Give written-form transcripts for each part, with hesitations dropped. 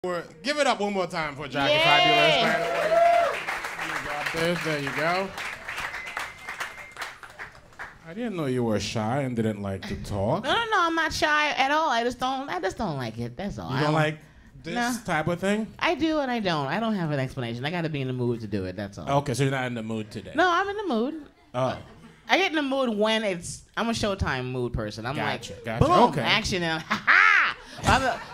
Give it up one more time for Jackie Yeah. Fabulous. There you go. I didn't know you were shy and didn't like to talk. No, I'm not shy at all. I just don't like it. That's all. You don't like this type of thing? I do and I don't. I don't have an explanation. I got to be in the mood to do it. That's all. Okay, so you're not in the mood today. No, I'm in the mood. Oh. I get in the mood when I'm a Showtime mood person. I'm Gotcha. boom, Okay. action, and ha ha.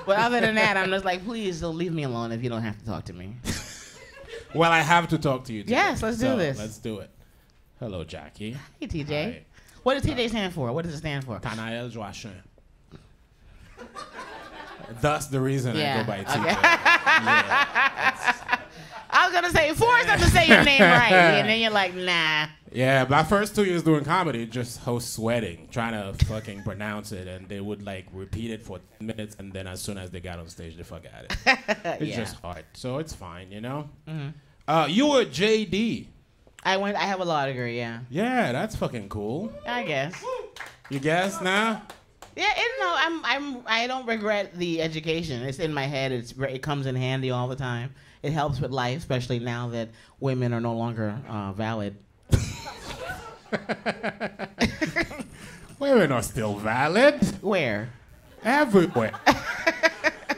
But other than that, I'm just like, please don't leave me alone if you don't have to talk to me. Well, I have to talk to you today. Yes, let's do this. Let's do it. Hello, Jackie. Hey, TJ. Hi. What does TJ stand for? What does it stand for? Tanael Joachim. That's the reason I go by TJ. Okay. Yeah, I was going to say, force them to say your name right. And then you're like, nah. yeah, my first 2 years doing comedy, just host sweating, trying to fucking pronounce it, and they would like repeat it for 10 minutes, and then as soon as they got on stage, they fuck at it. It's just hard, so it's fine, you know. Mm-hmm. You were JD. I have a law degree, yeah. Yeah, that's fucking cool. I guess. You guess now? Yeah, I don't regret the education. It's in my head. It comes in handy all the time. It helps with life, especially now that women are no longer valid. Women are still valid. Where? Everywhere.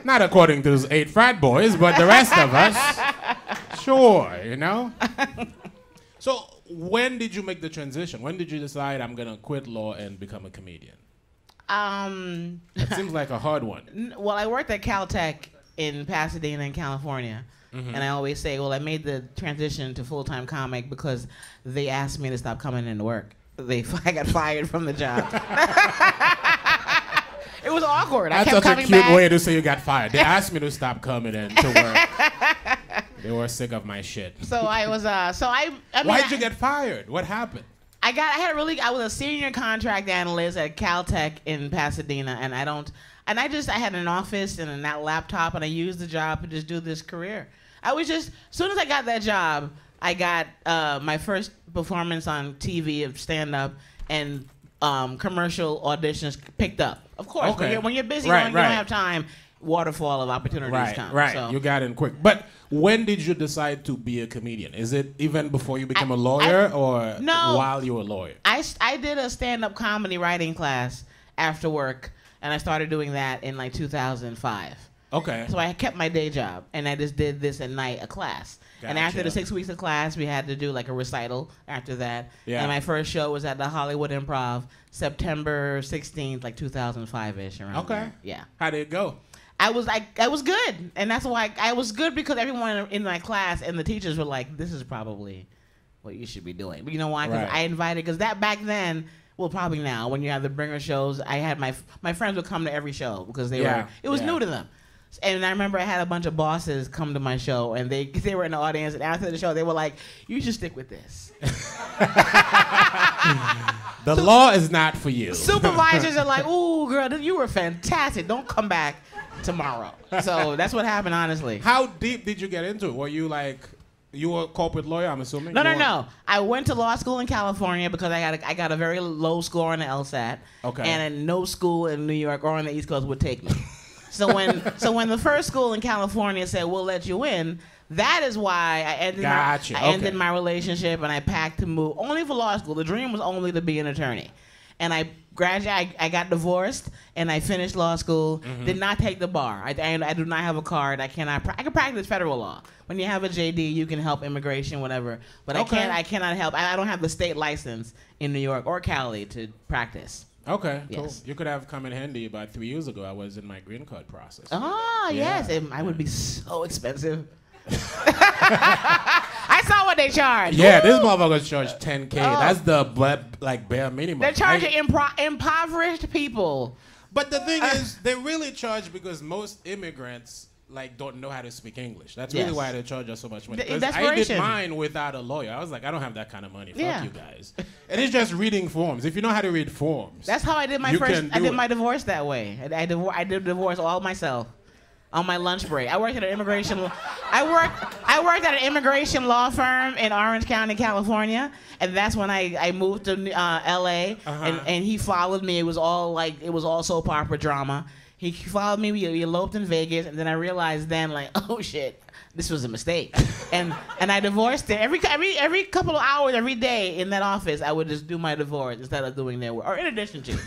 Not according to those 8 frat boys, but the rest of us. Sure, you know? So, when did you make the transition? When did you decide I'm going to quit law and become a comedian? It seems like a hard one. Well, I worked at Caltech in Pasadena, in California. Mm-hmm. And I always say, well, I made the transition to full-time comic because they asked me to stop coming into work. I got fired from the job. It was awkward. That's such a cute way to say you got fired. They asked me to stop coming in to work. They were sick of my shit. So I was, Why'd you get fired? What happened? I was a senior contract analyst at Caltech in Pasadena, and I had an office and that laptop, and I used the job to just do this career. As soon as I got that job, I got my first performance on TV of stand-up, and commercial auditions picked up. Of course, okay. when you're busy, you don't have time. Waterfall of opportunities come. Right, so. You got in quick. But when did you decide to be a comedian? Is it even before you became a lawyer or while you were a lawyer? I did a stand-up comedy writing class after work, and I started doing that in like 2005. Okay. So I kept my day job, and I just did this at night, a class. Gotcha. And after the 6 weeks of class, we had to do like a recital after that. Yeah. And my first show was at the Hollywood Improv, September 16th, like 2005-ish. Around there. Yeah. How did it go? I was good, and that's why I was good because everyone in my class and the teachers were like, "This is probably what you should be doing." But you know why? Because that back then, well, probably now when you have the bringer shows, I had my friends would come to every show because it was new to them. And I remember I had a bunch of bosses come to my show, and they were in the audience, and after the show, they were like, "You should stick with this." The law is not for you. Supervisors are like, "Ooh, girl, you were fantastic. Don't come back tomorrow." So that's what happened, honestly. How deep did you get into it? Were you you were a corporate lawyer, I'm assuming? No. I went to law school in California because I got a very low score on the LSAT. Okay. And no school in New York or on the East Coast would take me. So when the first school in California said, "We'll let you in," that is why I ended my relationship, and I packed to move only for law school. The dream was only to be an attorney. And I graduated. I got divorced, and I finished law school. Mm-hmm. Did not take the bar. I do not have a card. I can practice federal law. When you have a JD, you can help immigration, whatever. But I cannot help. I don't have the state license in New York or Cali to practice. Okay, yes. Cool. You could have come in handy. About 3 years ago, I was in my green card process. Oh, yes. I would be so expensive. I saw what they charge. Yeah, this motherfucker charged $10K. That's the bare minimum. They're charging impoverished people. But the thing is, they really charge because most immigrants don't know how to speak English. That's really why they charge us so much money. Because I did mine without a lawyer. I was like, I don't have that kind of money. Fuck you guys. And it's just reading forms. If you know how to read forms, that's how I did my first. I did my divorce that way. I did divorce all myself. On my lunch break, I worked at an immigration. I worked at an immigration law firm in Orange County, California, and that's when I moved to L.A. And he followed me. It was all soap opera drama. He followed me. We eloped in Vegas, and then I realized then, like, oh shit, this was a mistake. and I divorced her. Every couple of hours, every day in that office, I would just do my divorce instead of doing their work. Or in addition to,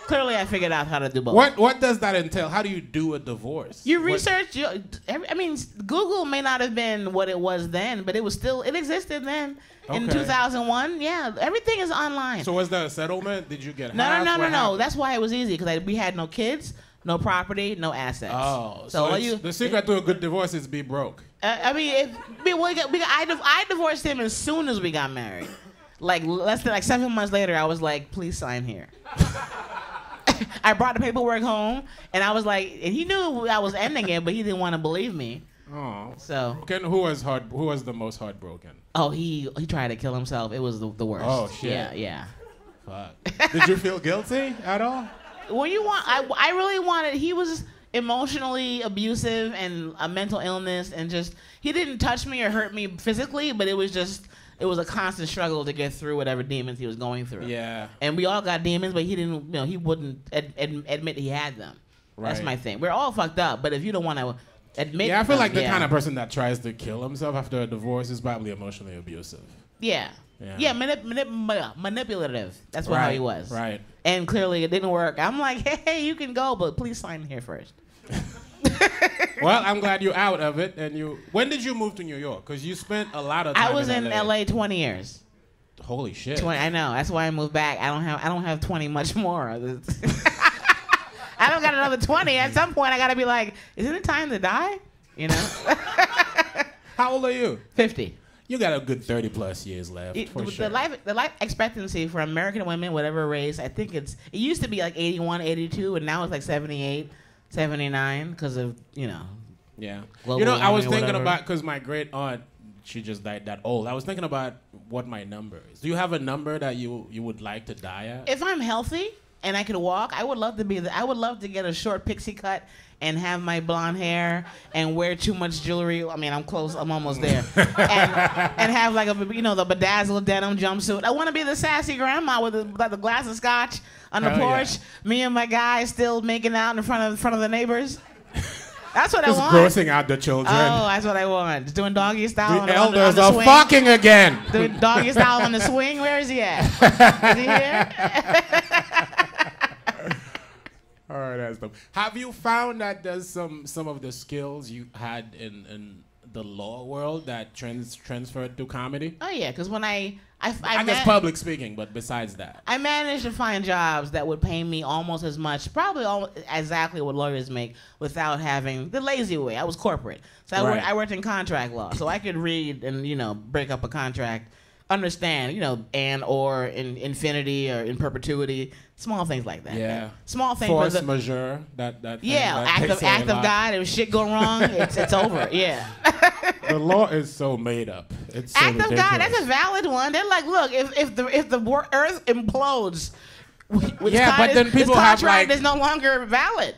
clearly I figured out how to do both. What does that entail? How do you do a divorce? You research. Google may not have been what it was then, but it existed then. In 2001, yeah, everything is online. So was there a settlement? Did you get No. That's why it was easy, because we had no kids, no property, no assets. Oh, so the secret to a good divorce is be broke. I divorced him as soon as we got married. Like less than 7 months later, I was like, please sign here. I brought the paperwork home, and I was like, and he knew I was ending it, but he didn't want to believe me. Oh. So. Who was the most heartbroken? Oh, he tried to kill himself. It was the worst. Oh shit. Yeah. Fuck. Did you feel guilty at all? Well, I really wanted. He was emotionally abusive and a mental illness, and just he didn't touch me or hurt me physically, but it was a constant struggle to get through whatever demons he was going through. Yeah. And we all got demons, but he didn't. He wouldn't admit he had them. Right. That's my thing. We're all fucked up, but if you don't want to admit, I feel like the kind of person that tries to kill himself after a divorce is probably emotionally abusive. Yeah. Manipulative. That's how he was. Right. And clearly it didn't work. I'm like, hey, you can go, but please sign here first. Well, I'm glad you're out of it. And when did you move to New York? Because you spent a lot of time. I was in LA 20 years. Holy shit. 20. I know. That's why I moved back. I don't have 20 much more. I don't got another 20. At some point, I got to be like, isn't it time to die? You know? How old are you? 50. You got a good 30 plus years left, for sure. The life expectancy for American women, whatever race, I think it used to be like 81, 82, and now it's like 78, 79 because of, Yeah. I was thinking about, because my great aunt, she just died that old. I was thinking about what my number is. Do you have a number that you would like to die at? If I'm healthy and I could walk, I would love to get a short pixie cut and have my blonde hair and wear too much jewelry. I mean, I'm close. I'm almost there. and have like the bedazzled denim jumpsuit. I want to be the sassy grandma with the glass of scotch on the porch. Yeah. Me and my guy still making out in front of the neighbors. That's what I want. Just grossing out the children. Oh, that's what I want. Just doing doggy style. The elders are fucking again. Doing doggy style on the swing. Where is he at? Is he here? All right, that's dope. Have you found that there's some of the skills you had in the law world that transferred to comedy? Oh yeah, because when I guess public speaking, but besides that, I managed to find jobs that would pay me almost as much, probably exactly what lawyers make, without having the lazy way. I was corporate, so I worked in contract law, so I could read and break up a contract, understand and or in infinity or in perpetuity. Small things like that. Yeah. Small things. Force majeure. That yeah. Act of God. If shit go wrong, it's over. Yeah. The law is so made up. It's so act of God. That's a valid one. They're like, look, if the Earth implodes, but then people have like is no longer valid.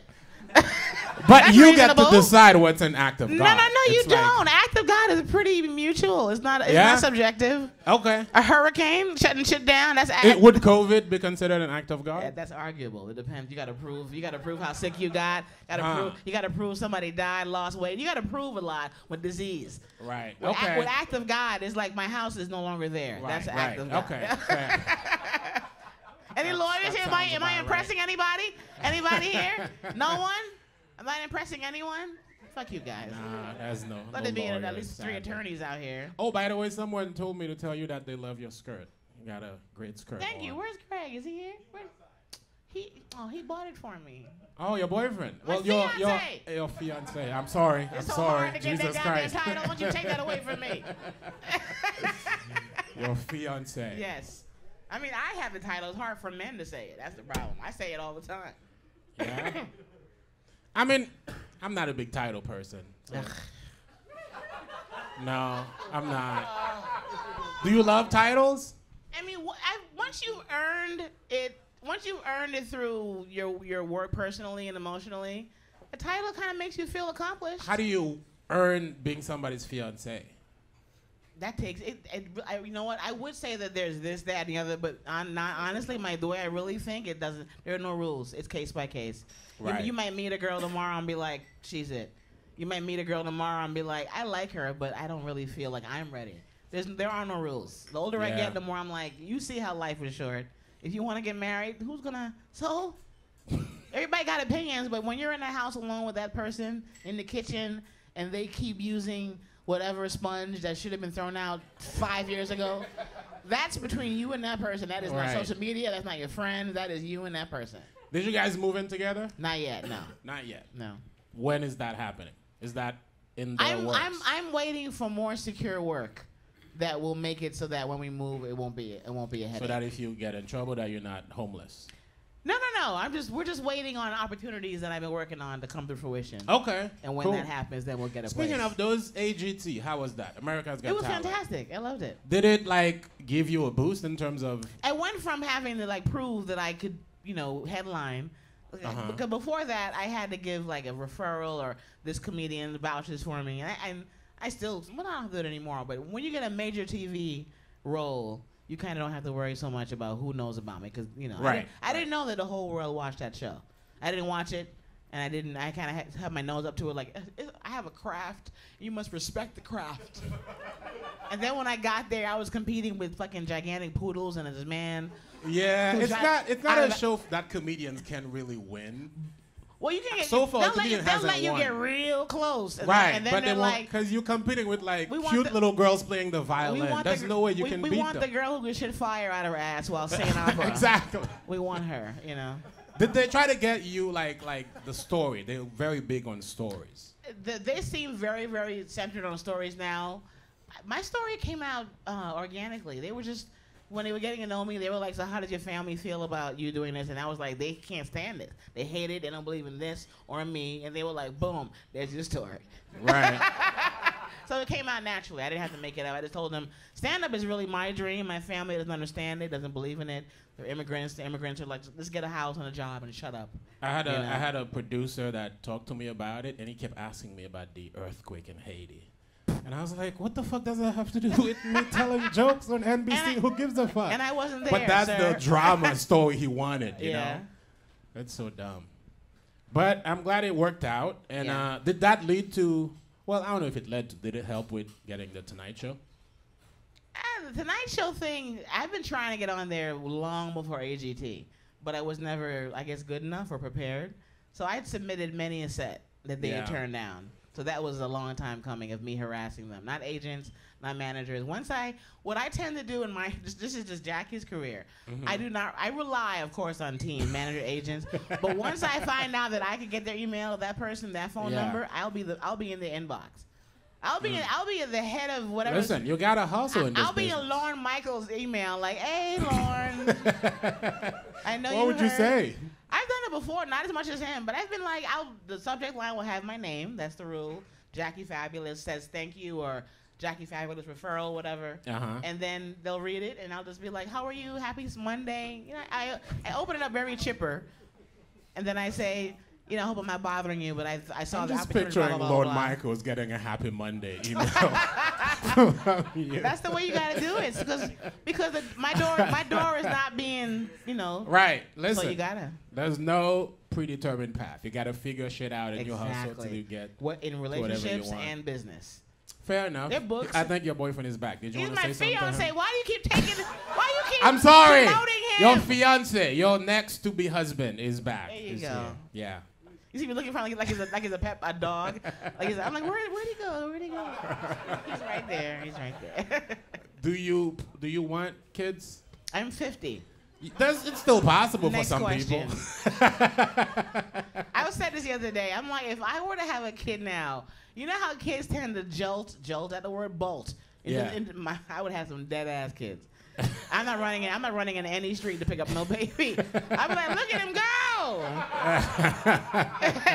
But that's you get to decide what's an act of God. No, you don't. Act of God is pretty mutual. It's not subjective. Okay. A hurricane shutting shit down. That's would COVID be considered an act of God? Yeah, that's arguable. It depends. You got to prove how sick you got. You got to prove somebody died, lost weight. You got to prove a lot with disease. Right. With act of God, it's like my house is no longer there. Right, that's an act of God. Okay. Any lawyers here? Am I impressing anybody? Anybody here? No one? Am I impressing anyone? Fuck you guys. Nah, there's no. Let it be at least 3 attorneys out here. Oh, by the way, someone told me to tell you that they love your skirt. You got a great skirt. Thank you. Where's Craig? Is he here? He bought it for me. Oh, your boyfriend. Well, your fiance. I'm sorry. It's so sorry. hard to get Jesus that Christ. title. Why don't you take that away from me? Your fiance. Yes. I mean, I have the title. It's hard for men to say it. That's the problem. I say it all the time. Yeah. I mean, I'm not a big title person. So. No, I'm not. Do you love titles? I mean, once you've earned it through your work personally and emotionally, a title kind of makes you feel accomplished. How do you earn being somebody's fiance? that takes it. You know what? I would say that there's this, that, and the other, but honestly, the way I really think, it doesn't. There are no rules. It's case by case. Right. You might meet a girl tomorrow and be like, she's it. You might meet a girl tomorrow and be like, I like her, but I don't really feel like I'm ready. There are no rules. The older I get, the more I'm like, you see how life is short. If you want to get married, who's gonna? So, everybody got opinions, but when you're in the house alone with that person in the kitchen and they keep using whatever sponge that should have been thrown out 5 years ago, that's between you and that person. That is not social media. That's not your friend. That is you and that person. Did you guys move in together? Not yet, no. Not yet? No. When is that happening? Is that in the works? I'm waiting for more secure work that will make it so that when we move, it won't be a headache. So that if you get in trouble, that you're not homeless. No. We're just waiting on opportunities that I've been working on to come to fruition. Okay. And when that happens, then we'll get a place. Speaking of those AGT, how was that? America's Got Talent. It was fantastic. I loved it. Did it give you a boost in terms of? I went from having to prove that I could, headline. Because before that, I had to give a referral or this comedian vouches for me, and I still, I don't do it anymore. But when you get a major TV role, you kind of don't have to worry so much about who knows about me, because I didn't know that the whole world watched that show. I didn't watch it, and I kind of had my nose up to it, I have a craft. You must respect the craft. And then when I got there, I was competing with fucking gigantic poodles and this man. Yeah, it's not a show that comedians can really win. Well, you can get. So far, they'll let you get real close, and then they're like, because you're competing with cute little girls playing the violin. There's no way you can beat them. We want the girl who can shit fire out of her ass while singing opera. Exactly. We want her, Did they try to get you like the story? They're very big on stories. They seem very, very centered on stories now. My story came out organically. They were just. When they were getting to know me, they were like, so how did your family feel about you doing this? And I was like, they can't stand it. They hate it. They don't believe in this or me. And they were like, boom, there's your story. Right. So it came out naturally. I didn't have to make it up. I just told them, stand-up is really my dream. My family doesn't understand it, doesn't believe in it. They're immigrants. The immigrants are like, let's get a house and a job and shut up. I had a producer that talked to me about it, and he kept asking me about the earthquake in Haiti. And I was like, what the fuck does that have to do with me telling jokes on NBC? Who gives a fuck? And I wasn't there, But that's the drama story he wanted, you know? That's so dumb. But I'm glad it worked out. And did that lead to, well, I don't know if it led to, did it help with getting the Tonight Show? The Tonight Show thing, I've been trying to get on there long before AGT. But I was never, I guess, good enough or prepared. So I'd submitted many a set that they had turned down. So that was a long time coming of me harassing them. Not agents, not managers. What I tend to do in this is just Jackie's career. Mm-hmm. I rely, of course, on team, manager, agents. But once I find out that I can get their email, that person, that phone number, I'll be in the inbox. I'll be at the head of whatever. Listen, you gotta hustle in this I'll be business. in Lauren Michaels' email like, hey, Lauren. I know what would you say? I've done it before, not as much as him, but I've been like, the subject line will have my name. That's the rule. Jackie Fabulous says thank you, or Jackie Fabulous referral, whatever. And then they'll read it, and I'll just be like, how are you? Happy Monday. I open it up very chipper, and then I say, I hope I'm not bothering you, but I saw the opportunity. I'm just picturing Lord Michaels getting a Happy Monday email. That's the way you gotta do it, because my door is not being, Right. Listen. So you gotta. There's no predetermined path. You gotta figure shit out in your hustle till you get in relationships and business. Fair enough. They're books. I think your boyfriend is back. Did you want to say something? He's my fiance. Why do you keep taking? Why you keep? I'm sorry. Promoting him? Your fiance, your next to be husband, is back. There you go. Yeah. You see me looking for him like he's a dog. I'm like, where'd he go? Where'd he go? He's right there. He's right there. Do you want kids? I'm 50. It's still possible Next for some question. people. I was saying this the other day. I'm like, if I were to have a kid now, you know how kids tend to jolt at the word bolt. I would have some dead ass kids. I'm not running in any street to pick up no baby. I'm like, look at him go!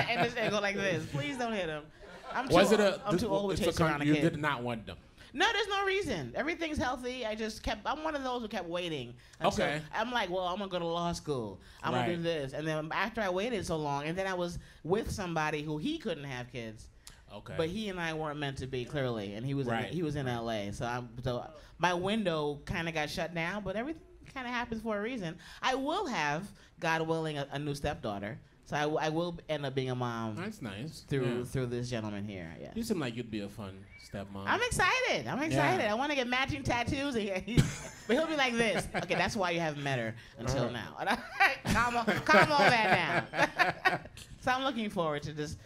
And this go like this. Please don't hit him. I'm too old to chase around a kid. You did not want them. No, there's no reason. Everything's healthy. I'm one of those who kept waiting. Okay. I'm like, well, I'm going to go to law school. I'm going to do this. And then after I waited so long, and then I was with somebody who he couldn't have kids. Okay. But he and I weren't meant to be, clearly, and he was Right. he was in L.A. So my window kind of got shut down, but everything kind of happens for a reason. I will have, God willing, a new stepdaughter. So I will end up being a mom. That's nice. Through this gentleman here. Yeah. You seem like you'd be a fun stepmom. I'm excited. Yeah. I want to get matching tattoos. But he'll be like this. Okay, that's why you haven't met her until now. calm all that down. So I'm looking forward to just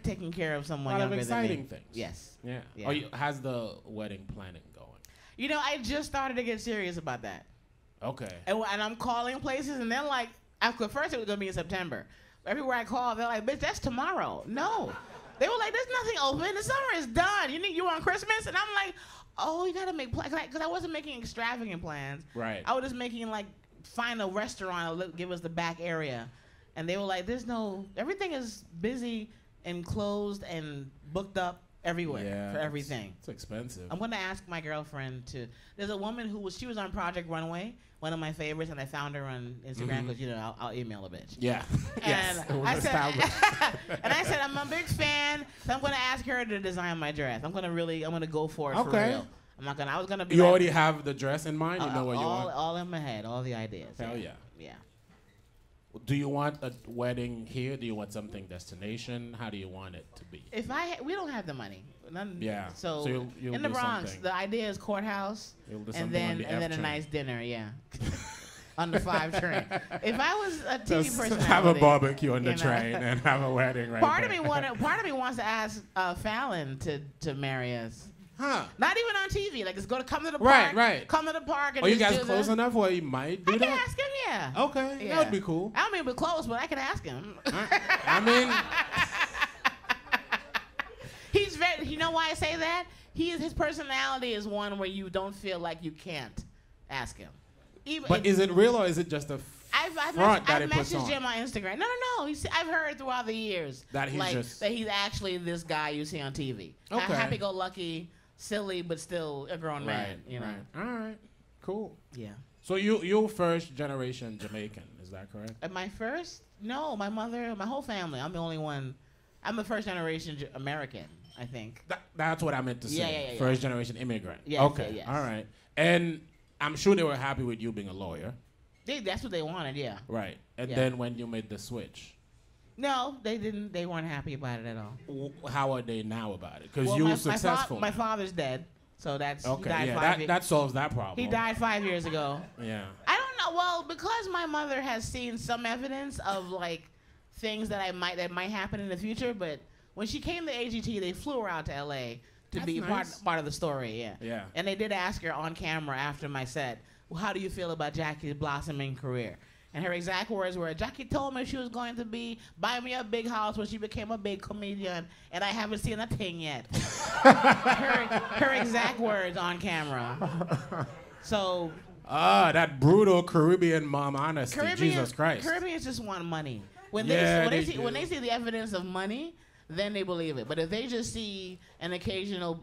taking care of someone younger than me. A lot of exciting things. Yes. Yeah. Yeah. How's the wedding planning going? You know, I just started to get serious about that. Okay. And I'm calling places, and they're like, after first it was gonna be in September. Everywhere I call, they're like, "Bitch, that's tomorrow." No, they were like, "There's nothing open. The summer is done. You on Christmas?" And I'm like, "Oh, you gotta make plans," because I wasn't making extravagant plans. Right. I was just making like find a restaurant, give us the back area, and they were like, everything is busy and closed and booked up everywhere for everything. It's expensive. I'm gonna ask my girlfriend to. There's a woman she was on Project Runway, one of my favorites, and I found her on Instagram because I'll email a bitch. Yeah. And I said I'm a big fan, so I'm gonna ask her to design my dress. I'm gonna go for it for real. I'm not gonna. I was gonna be. You already have the dress in mind. You know what you want. All in my head, all the ideas. Hell yeah. Yeah. Do you want a wedding here? Do you want something destination? How do you want it to be? We don't have the money. Yeah. So you'll in the do Bronx, something. the idea is courthouse, and then a nice dinner. Yeah. On the 5 train. If I was a TV personality, have a barbecue on the train and have a wedding right part there. Of me wants to ask Fallon to marry us. Huh? Not even on TV. Like, it's come to the park. Right. Come to the park. And you guys close enough where you might do I that? can ask him, yeah. Okay, Yeah. that would be cool. I don't mean we're close, but I can ask him. I mean, he's very. You know why I say that? His personality is one where you don't feel like you can't ask him. But is it real or is it just a I've messaged him on Instagram. No. I've heard throughout the years that he's actually this guy you see on TV. Okay. Happy-go-lucky, silly, but still a grown man. You know. Right. All right. Cool. Yeah. So you're first generation Jamaican, is that correct? My first? No, my mother, my whole family. I'm the only one. I'm the first generation American, I think. That's what I meant to say. Yeah. First generation immigrant. Yes, okay. yes. All right. And I'm sure they were happy with you being a lawyer. That's what they wanted, yeah. Right. And then when you made the switch. No, they didn't. They weren't happy about it at all. How are they now about it? Because you were successful. My father's dead, so that's okay. That solves that problem. He died 5 years ago. Yeah. I don't know. Well, because my mother has seen some evidence of like things that might happen in the future, but when she came to AGT, they flew her out to LA to be part of the story. Yeah. Yeah. And they did ask her on camera after my set, well, how do you feel about Jackie's blossoming career? And her exact words were, Jackie told me she was going to buy me a big house when she became a big comedian, and I haven't seen a thing yet. her exact words on camera. So. That brutal Caribbean mom honesty. Jesus Christ. Caribbeans just want money. When they see the evidence of money, then they believe it. But if they just see an occasional,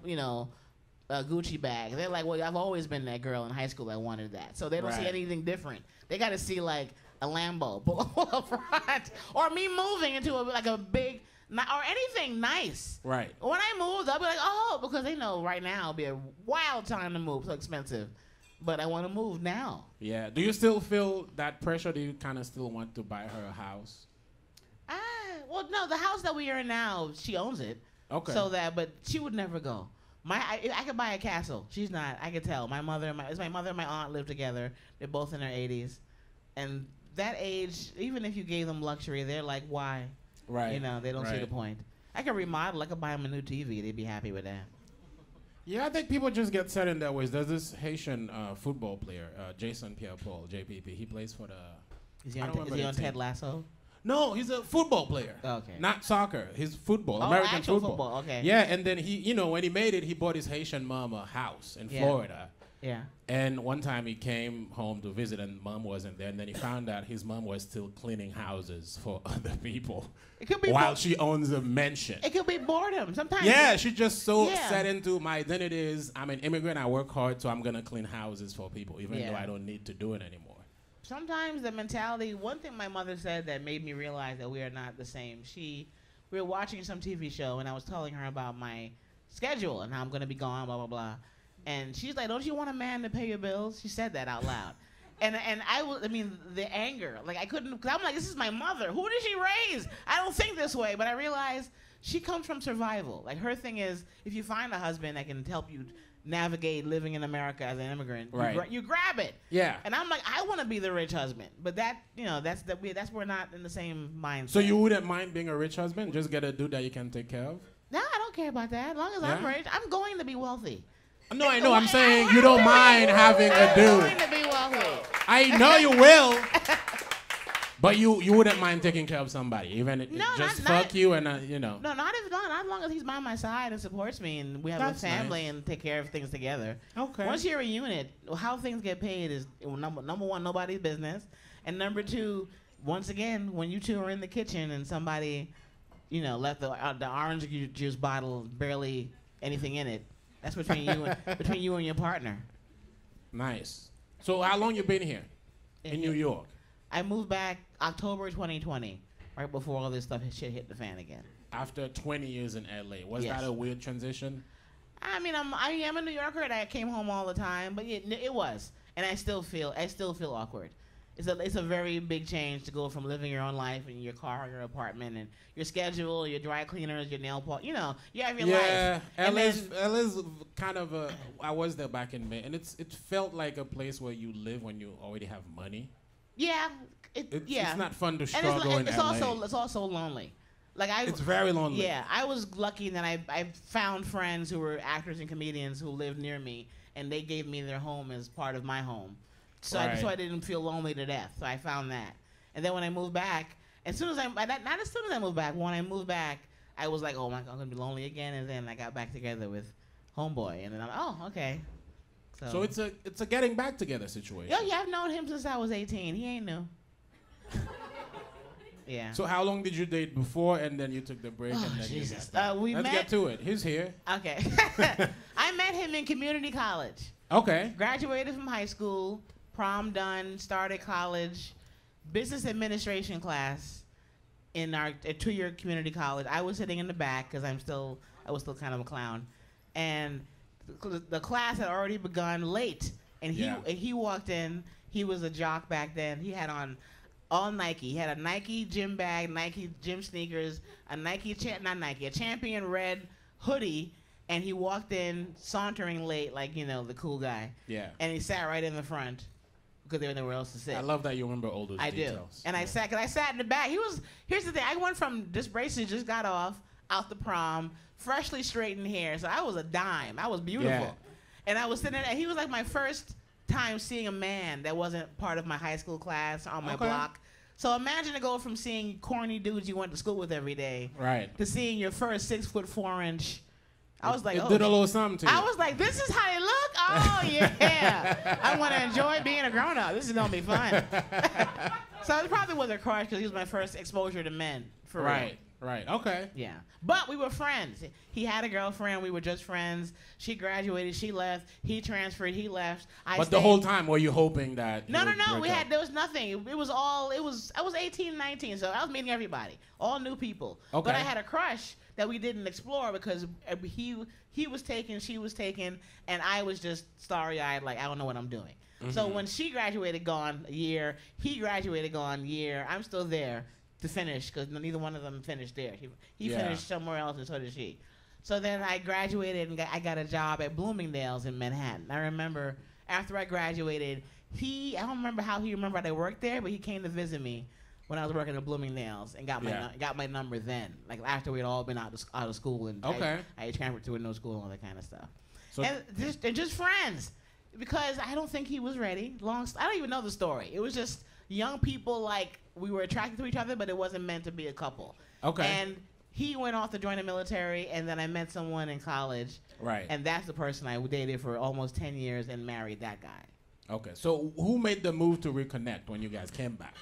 Gucci bag, they're like, well, I've always been that girl in high school that wanted that. So they don't see anything different. They got to see like a Lambo pull up front, or me moving into a big, or anything nice. Right. When I moved, I'll be like, oh, because they know right now it'll be a wild time to move, so expensive. But I want to move now. Yeah. Do you still feel that pressure? Do you kind of still want to buy her a house? Well, no, the house that we are in now, she owns it. Okay. But she would never go. I could buy a castle. She's not. I could tell. My mother and my aunt live together. They're both in their 80s, and that age, even if you gave them luxury, they're like, why? Right. They don't see the point. I could remodel. I could buy them a new TV. They'd be happy with that. Yeah, I think people just get set in their ways. There's this Haitian football player, Jason Pierre-Paul, JPP. He plays for the. Is he on Ted Lasso? No, he's a football player. Okay. Not soccer. He's football. Oh, American actual football. Okay. Yeah, and then he, when he made it, he bought his Haitian mom a house in Florida. Yeah. And one time he came home to visit and mom wasn't there, and then he found out his mom was still cleaning houses for other people. It could be while she owns a mansion. It could be boredom. Sometimes. Yeah, she's just so set into my identity is I'm an immigrant, I work hard, so I'm gonna clean houses for people, even though I don't need to do it anymore. Sometimes the mentality, one thing my mother said that made me realize that we are not the same. We we were watching some TV show, and I was telling her about my schedule and how I'm gonna be gone, blah blah blah. And she's like, "Don't you want a man to pay your bills?" She said that out loud. And I mean, the anger, like I couldn't, cause I'm like, this is my mother. Who did she raise? I don't think this way. But I realized she comes from survival. Like her thing is, if you find a husband that can help you navigate living in America as an immigrant, right. you grab it. Yeah. And I'm like, I want to be the rich husband, but that, that's we're not in the same mindset. So you wouldn't mind being a rich husband? Just get a dude that you can take care of? No, I don't care about that. As long as I'm rich, I'm going to be wealthy. No, I know. I'm saying you don't mind having a dude. I'm going to be wealthy. I know you will. But you wouldn't mind taking care of somebody, even fuck you and No, not as long as he's by my side and supports me and we have a family and take care of things together. Okay. Once you're a unit, how things get paid is number one, nobody's business, and number two, once again, when you two are in the kitchen and somebody, left the orange juice bottle barely anything in it, that's between you and your partner. Nice. So how long you been here in New York? I moved back October 2020, right before all this shit hit the fan again. After 20 years in LA, was that a weird transition? I mean, I am a New Yorker and I came home all the time, but it was, and I still feel awkward. It's a very big change to go from living your own life in your car, your apartment, and your schedule, your dry cleaners, your nail polish. You have your life. Yeah, LA's kind of a. I was there back in May, and it felt like a place where you live when you already have money. Yeah, it's not fun to struggle in LA. It's also lonely. It's very lonely. Yeah, I was lucky that I found friends who were actors and comedians who lived near me, and they gave me their home as part of my home. So I didn't feel lonely to death. So I found that. And then when I moved back, not as soon as I moved back, when I moved back, I was like, oh my God, I'm going to be lonely again. And then I got back together with Homeboy. And then I'm like, oh, okay. So it's a getting back together situation. Yeah, I've known him since I was 18. He ain't new. Yeah. So how long did you date before, and then you took the break, and then Jesus. Let's get to it. He's here. Okay. I met him in community college. Okay. Graduated from high school. Prom done, started college, business administration class in our 2-year community college. I was sitting in the back because I was still kind of a clown, and the class had already begun late. And he walked in. He was a jock back then. He had on all Nike. He had a Nike gym bag, Nike gym sneakers, a Champion red hoodie. And he walked in sauntering late, like the cool guy. Yeah. And he sat right in the front. Because there was nowhere else to sit. I love that you remember all those details. I do. And I sat in the back. Here's the thing. I went from this bracelet just got out the prom, freshly straightened hair. So I was a dime. I was beautiful. Yeah. And I was sitting there, and he was like my first time seeing a man that wasn't part of my high school class on my block. So imagine to go from seeing corny dudes you went to school with every day to seeing your first 6'4" I was like, it did a little something to you. I was like, this is how they look? Oh, yeah. I want to enjoy being a grown-up. This is going to be fun. So it probably was a crush because he was my first exposure to men. For real. Right. Okay. Yeah. But we were friends. He had a girlfriend. We were just friends. She graduated. She left. He transferred. He left. But the whole time, were you hoping that No. There was nothing. I was 18, 19, so I was meeting everybody. All new people. Okay. But I had a crush that we didn't explore because he was taken, she was taken, and I was just starry-eyed, like, I don't know what I'm doing. Mm-hmm. So when she graduated, gone a year, he graduated, gone a year, I'm still there to finish because neither one of them finished there. He finished somewhere else, and so did she. So then I graduated, and I got a job at Bloomingdale's in Manhattan. I remember after I graduated, I don't remember how he remembered I worked there, but he came to visit me when I was working at Bloomingdale's and got my number then, like after we'd all been out of school and I had transferred to a new school and all that kind of stuff. So and just friends, because I don't think he was ready. I don't even know the story. It was just young people, like we were attracted to each other, but it wasn't meant to be a couple. Okay. And he went off to join the military, and then I met someone in college. Right. And that's the person I dated for almost 10 years and married that guy. Okay. So who made the move to reconnect when you guys came back?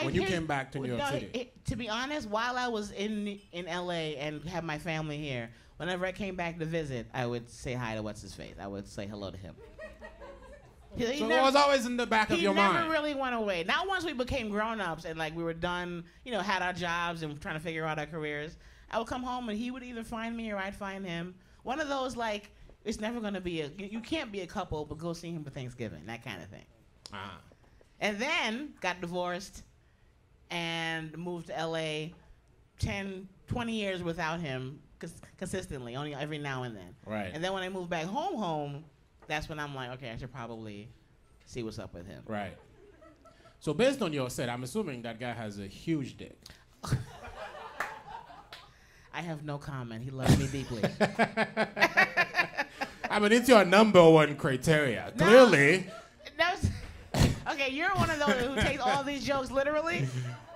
When you came back to New York City? To be honest, while I was in L.A. and had my family here, whenever I came back to visit, I would say hi to what's-his-face. I would say hello to him. So it was always in the back of your mind. He never really went away. Not once we became grown-ups and like we were done, had our jobs and trying to figure out our careers. I would come home and he would either find me or I'd find him. One of those like, it's never gonna be you can't be a couple, but go see him for Thanksgiving, that kind of thing. And then got divorced and moved to LA 10, 20 years without him consistently, only every now and then. Right. And then when I moved back home, that's when I'm like, okay, I should probably see what's up with him. Right. So based on your set, I'm assuming that guy has a huge dick. I have no comment. He loves me deeply. I mean, it's your number one criteria. No, clearly. Okay, you're one of those who takes all these jokes literally.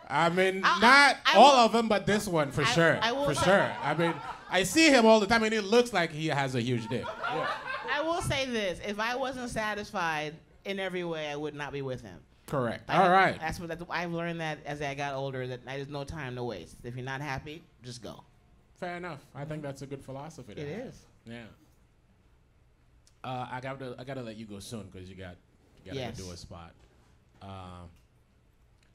I mean, not all of them, but this one for sure. For sure. I mean, I see him all the time, and it looks like he has a huge dick. Yeah. I will say this: if I wasn't satisfied in every way, I would not be with him. Correct. All right. That's what I've learned that as I got older, that there's no time to waste. If you're not happy, just go. Fair enough. I think that's a good philosophy. It is. Yeah. I gotta let you go soon because you gotta do a spot.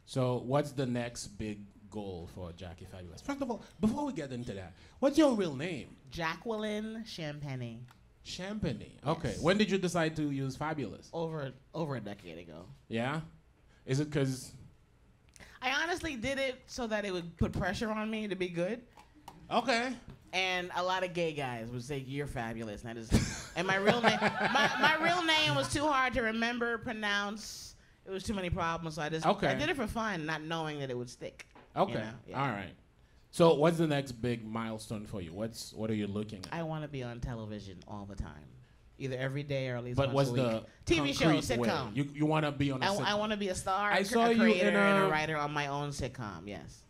So what's the next big goal for Jackie Fabulous? First of all, before we get into that, what's your real name? Jacqueline Champagne. Champagne. Okay. Yes. When did you decide to use Fabulous? Over a decade ago. Yeah? Is it because... I honestly did it so that it would put pressure on me to be good. Okay. And a lot of gay guys would say, "You're fabulous." And my real name, my real name was too hard to remember, pronounce. It was too many problems, so I did it for fun, not knowing that it would stick. Okay. You know? Yeah. All right. So what's the next big milestone for you? What are you looking at? I want to be on television all the time, either every day or at least once a week. But what's the TV show, sitcom? You want to be on a sitcom? I want to be a star, a creator, and a writer on my own sitcom. Yes.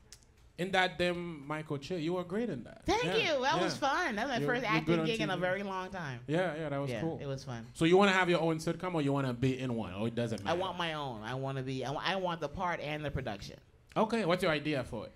In that damn Michael Che, you were great in that. Thank you. That was fun. That was my first acting gig in a very long time. Yeah, that was cool. It was fun. So you want to have your own sitcom, or you want to be in one, or it doesn't matter? I want my own. I want the part and the production. Okay, what's your idea for it?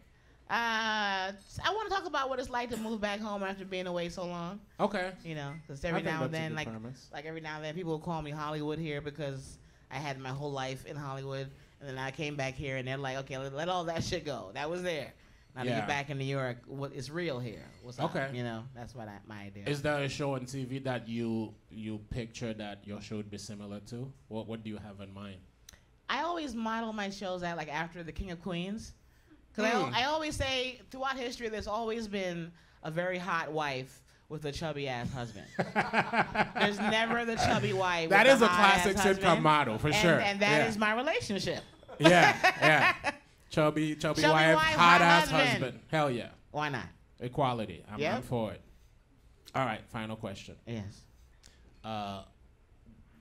I want to talk about what it's like to move back home after being away so long. Okay. You know, because every now and then people will call me Hollywood here because I had my whole life in Hollywood, and then I came back here, and they're like, okay, let all that shit go. That was there. Now to get back in New York, it's real here. What's up? Okay. You know, that's what my idea. Is there a show on TV that you picture that your show would be similar to? What do you have in mind? I always model my shows like after the King of Queens. Because I always say, throughout history, there's always been a very hot wife with a chubby-ass husband. There's never the chubby wife that with is a classic sitcom model, for sure. And that is my relationship. Yeah. Chubby wife, hot-ass husband. Hell yeah. Why not? Equality. I'm for it. All right, final question. Yes.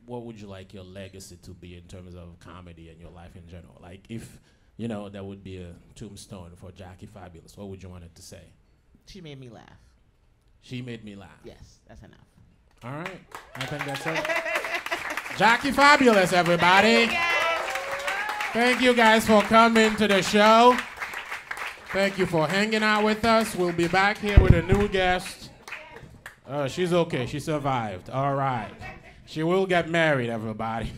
What would you like your legacy to be in terms of comedy and your life in general? Like, if, you know, there would be a tombstone for Jackie Fabulous, what would you want it to say? She made me laugh. She made me laugh. Yes, that's enough. All right. I think that's it. Jackie Fabulous, everybody. Thank you guys for coming to the show. Thank you for hanging out with us. We'll be back here with a new guest. She's okay. She survived. All right. She will get married, everybody.